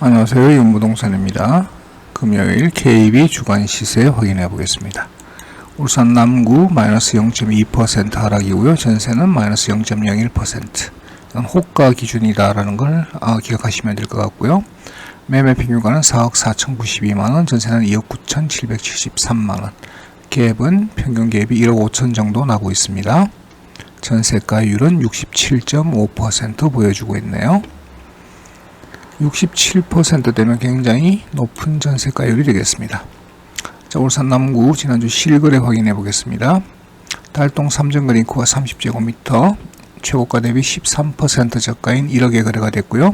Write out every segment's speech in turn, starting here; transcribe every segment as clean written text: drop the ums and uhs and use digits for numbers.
안녕하세요. 윤부동산입니다. 금요일 KB 주간 시세 확인해 보겠습니다. 울산 남구 마이너스 0.2% 하락이고요. 전세는 마이너스 0.01%. 이건 호가 기준이다라는 걸 기억하시면 될 것 같고요. 매매 평균가는 4억 4,092만원, 전세는 2억 9,773만원. 갭은 평균 갭이 1억 5천 정도 나고 있습니다. 전세가율은 67.5% 보여주고 있네요. 67% 되면 굉장히 높은 전세가율이 되겠습니다. 자, 울산 남구 지난주 실거래 확인해 보겠습니다. 달동 3정 링크가 30제곱미터, 최고가 대비 13% 저가인 1억에 거래가 됐고요.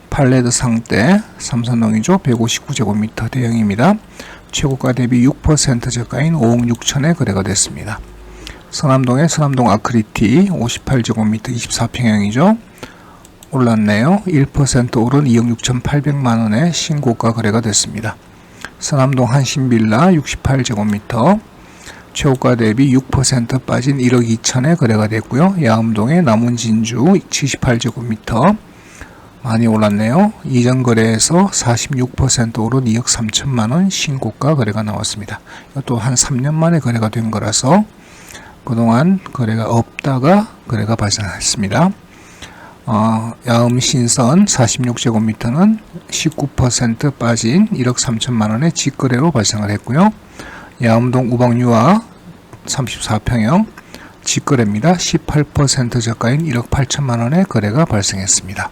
팔레드 상대 삼선동이죠. 159제곱미터 대형입니다. 최고가 대비 6% 저가인 5억 6천에 거래가 됐습니다. 서남동의 서남동 아크리티 58제곱미터 24평형이죠. 올랐네요. 1% 오른 2억 6,800만원에 신고가 거래가 됐습니다. 서남동 한신빌라 68제곱미터, 최고가 대비 6% 빠진 1억 2천에 거래가 됐고요. 야음동의 남운진주 78제곱미터, 많이 올랐네요. 이전 거래에서 46% 오른 2억 3천만원 신고가 거래가 나왔습니다. 이것도 한 3년 만에 거래가 된 거라서 그동안 거래가 없다가 거래가 발생했습니다. 야음 신선 46제곱미터는 19% 빠진 1억 3천만원의 직거래로 발생을 했고요. 야음동 우방유아 34평형 직거래입니다. 18% 저가인 1억 8천만원의 거래가 발생했습니다.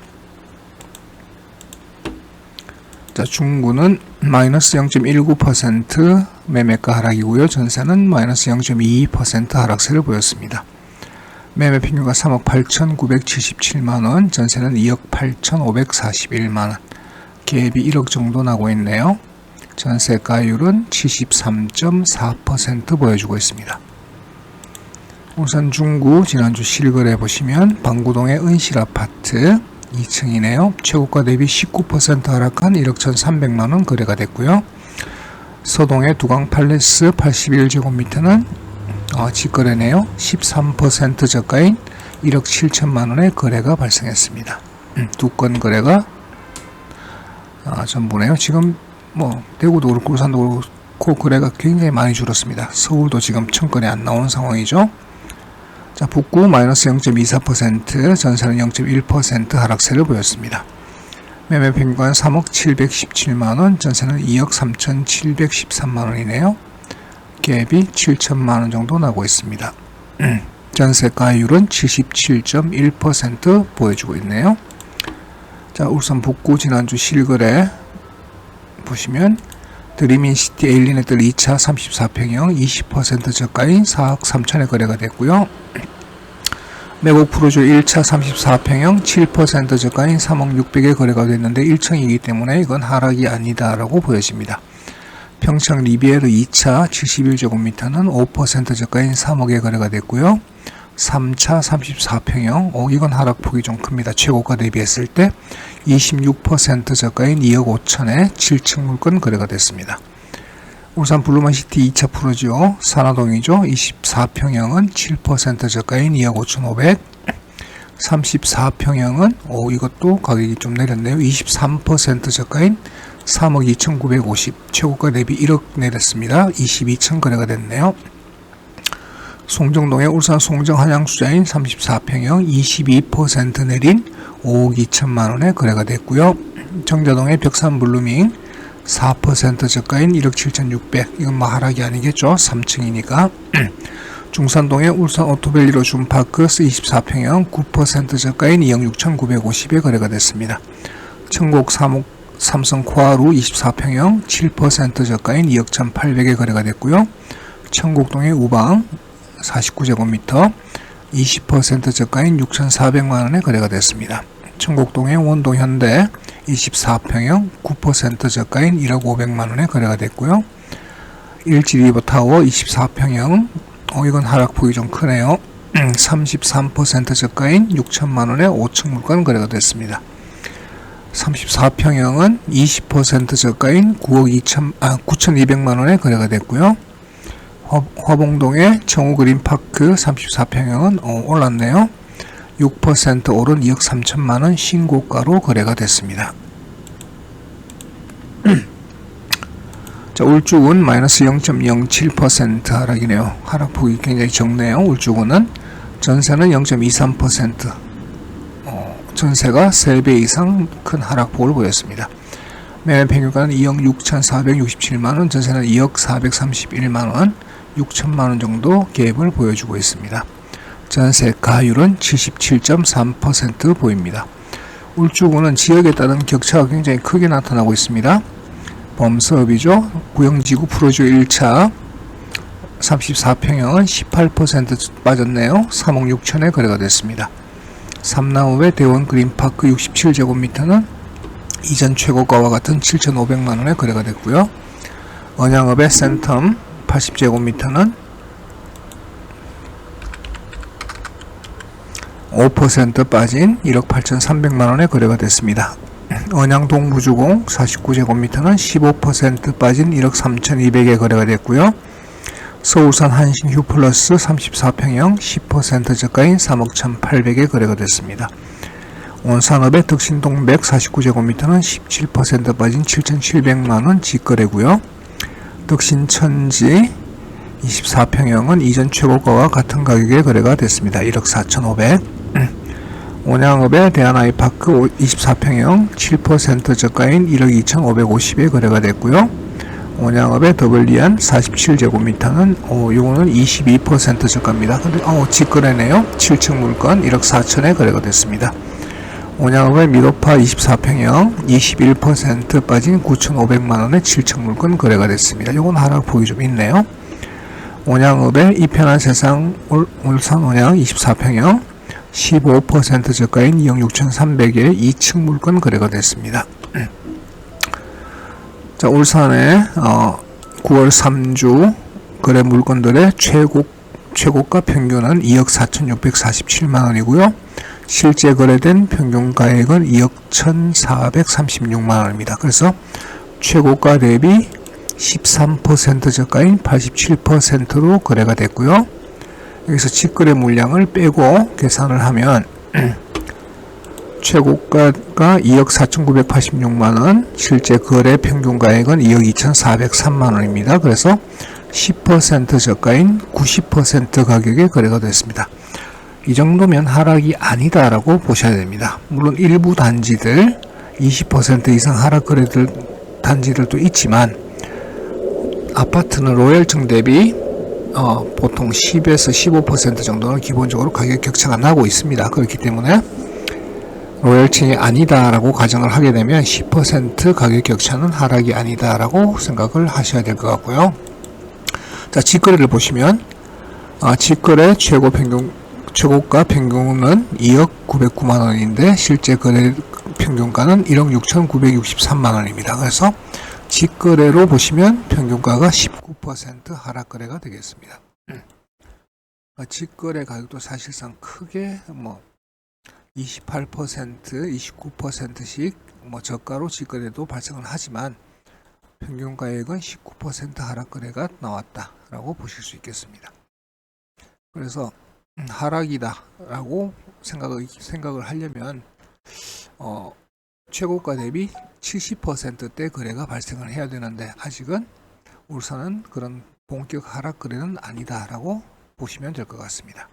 자, 중구는 마이너스 0.19% 매매가 하락이고요. 전세는 마이너스 0.22% 하락세를 보였습니다. 매매 평균가 3억 8,977만원, 전세는 2억 8,541만원, 갭이 1억 정도 나고 있네요. 전세가율은 73.4% 보여주고 있습니다. 울산 중구 지난주 실거래 보시면 방구동의 은실아파트 2층이네요. 최고가 대비 19% 하락한 1억 1,300만원 거래가 됐고요. 서동의 두강팔레스 81제곱미터는 직거래네요. 13% 저가인 1억 7천만원의 거래가 발생했습니다. 두 건 거래가 전부네요. 지금 대구도 그렇고 울산도 그렇고 거래가 굉장히 많이 줄었습니다. 서울도 지금 천건이 안 나오는 상황이죠. 자, 북구 마이너스 0.24%, 전세는 0.1% 하락세를 보였습니다. 매매 평균가는 3억 717만원, 전세는 2억 3,713만원이네요. 갭이 7천만원 정도 나고 있습니다. 전세가율은 77.1% 보여주고 있네요. 자, 울산 북구 지난주 실거래 보시면 드림인시티 에일리네들 2차 34평형 20% 저가인 4억 3천에 거래가 됐고요. 매국 프로조 1차 34평형 7% 저가인 3억 600에 거래가 됐는데 1층이기 때문에 이건 하락이 아니다라고 보여집니다. 평창 리비에르 2차 71제곱미터는 5% 저가인 3억에 거래가 됐고요. 3차 34평형, 이건 하락폭이 좀 큽니다. 최고가 대비했을 때 26% 저가인 2억 5천에 7층 물건 거래가 됐습니다. 울산 블루만시티 2차 프로지오 산화동이죠. 24평형은 7% 저가인 2억 5,500, 34평형은 이것도 가격이 좀 내렸네요. 23% 저가인 3억 2,950, 최고가 대비 1억 내렸습니다. 22층 거래가 됐네요. 송정동의 울산 송정 한양수자인 34평형 22% 내린 5억 2천만원에 거래가 됐고요. 정자동의 벽산 블루밍 4% 저가인 1억 7,600, 이건 하락이 아니겠죠. 3층이니까. 중산동의 울산 오토밸리로 준파크 24평형 9% 저가인 2억 6,950에 거래가 됐습니다. 청곡 삼성 코아루 24평형 7% 저가인 2억 1,800에 거래가 됐고요. 청곡동의 우방 49제곱미터 20% 저가인 6,400만원에 거래가 됐습니다. 청곡동의 원동현대 24평형 9% 저가인 1억 500만원에 거래가 됐고요. 일지리버타워 24평형, 이건 하락폭이 좀 크네요. 33% 저가인 6천만원에 5층 물건 거래가 됐습니다. 34평형은 20% 저가인 9,200만원에 거래가 됐고요. 화봉동의 청우그린파크 34평형은 올랐네요. 6% 오른 2억 3천만원 신고가로 거래가 됐습니다. 자, 울주군 마이너스 0.07% 하락이네요. 하락폭이 굉장히 적네요. 울주군은 전세는 0.23%, 전세가 3배 이상 큰 하락폭을 보였습니다. 매매 평균가는 2억 6,467만원, 전세는 2억 431만원, 6천만원 정도 갭을 보여주고 있습니다. 전세 가율은 77.3% 보입니다. 울주군은 지역에 따른 격차가 굉장히 크게 나타나고 있습니다. 범서업이죠. 구영지구 프로지오 1차 34평형은 18% 빠졌네요. 3억 6천에 거래가 됐습니다. 삼나무의 대원 그린파크 67제곱미터는 이전 최고가와 같은 7,500만원에 거래가 됐고요. 언양읍의 센텀 80제곱미터는 5% 빠진 1억 8,300만원에 거래가 됐습니다. 언양 동부주공 49제곱미터는 15% 빠진 1억 3,200에 거래가 됐고요. 서울산 한신 휴플러스 34평형 10% 저가인 3억 1,800에 거래가 됐습니다. 온산업의 덕신동백 49제곱미터는 17% 빠진 7,700만원 직거래고요. 덕신천지 24평형은 이전 최고가와 같은 가격에 거래가 됐습니다. 1억 4,500. 온양읍의 대한아이파크 24평형 7% 저가인 1억 2,550에 거래가 됐고요. 온양읍의 더블리안 47제곱미터는 요거는 22% 저가입니다. 근데 직거래네요. 7층 물건 1억 4천에 거래가 됐습니다. 온양읍의 미로파 24평형 21% 빠진 9,500만원에 7층 물건 거래가 됐습니다. 요건 하락폭이 좀 있네요. 온양읍의 이편한 세상 울산 온양 24평형 15% 저가인 2억 6,300에 2층 물건 거래가 됐습니다. 자, 울산의 9월 3주 거래 물건들의 최고가 평균은 2억 4,647만원이고요. 실제 거래된 평균 가액은 2억 1,436만원입니다. 그래서 최고가 대비 13% 저가인 87%로 거래가 됐고요. 여기서 직거래 물량을 빼고 계산을 하면 최고가가 2억 4,986만원, 실제 거래 평균 가액은 2억 2,403만원입니다. 그래서 10% 저가인 90% 가격에 거래가 됐습니다. 이 정도면 하락이 아니다라고 보셔야 됩니다. 물론 일부 단지들 20% 이상 하락 거래들 단지들도 있지만 아파트는 로열층 대비 보통 10에서 15% 정도는 기본적으로 가격 격차가 나고 있습니다. 그렇기 때문에 로열층이 아니다라고 가정을 하게 되면 10% 가격 격차는 하락이 아니다라고 생각을 하셔야 될 것 같고요. 자, 직거래를 보시면 직거래 최고가 평균은 2억 909만원인데 실제 거래 평균가는 1억 6,963만원입니다. 그래서 직거래로 보시면 평균가가 19% 하락 거래가 되겠습니다. 직거래 가격도 사실상 크게 28%, 29%씩 저가로 직거래도 발생을 하지만 평균 가액은 19% 하락 거래가 나왔다라고 보실 수 있겠습니다. 그래서 하락이다라고 생각을 하려면 최고가 대비 70%대 거래가 발생을 해야 되는데 아직은 울산은 그런 본격 하락 거래는 아니다라고 보시면 될 것 같습니다.